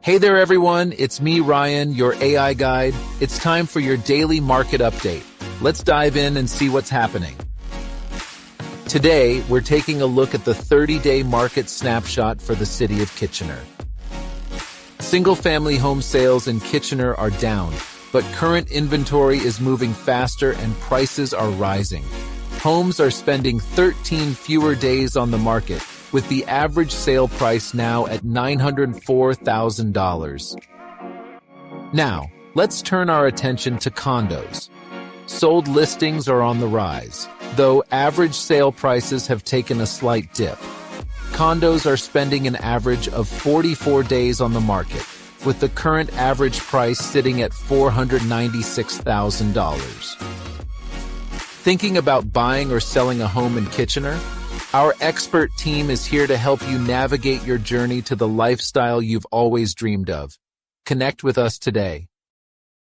Hey there everyone, it's me Ryan, your AI guide. It's time for your daily market update. Let's dive in and see what's happening. Today, we're taking a look at the 30-day market snapshot for the city of Kitchener. Single-family home sales in Kitchener are down, but current inventory is moving faster and prices are rising. Homes are spending 13 fewer days on the market, with the average sale price now at $904,000. Now, let's turn our attention to condos. Sold listings are on the rise, though average sale prices have taken a slight dip. Condos are spending an average of 44 days on the market, with the current average price sitting at $496,000. Thinking about buying or selling a home in Kitchener? Our expert team is here to help you navigate your journey to the lifestyle you've always dreamed of. Connect with us today.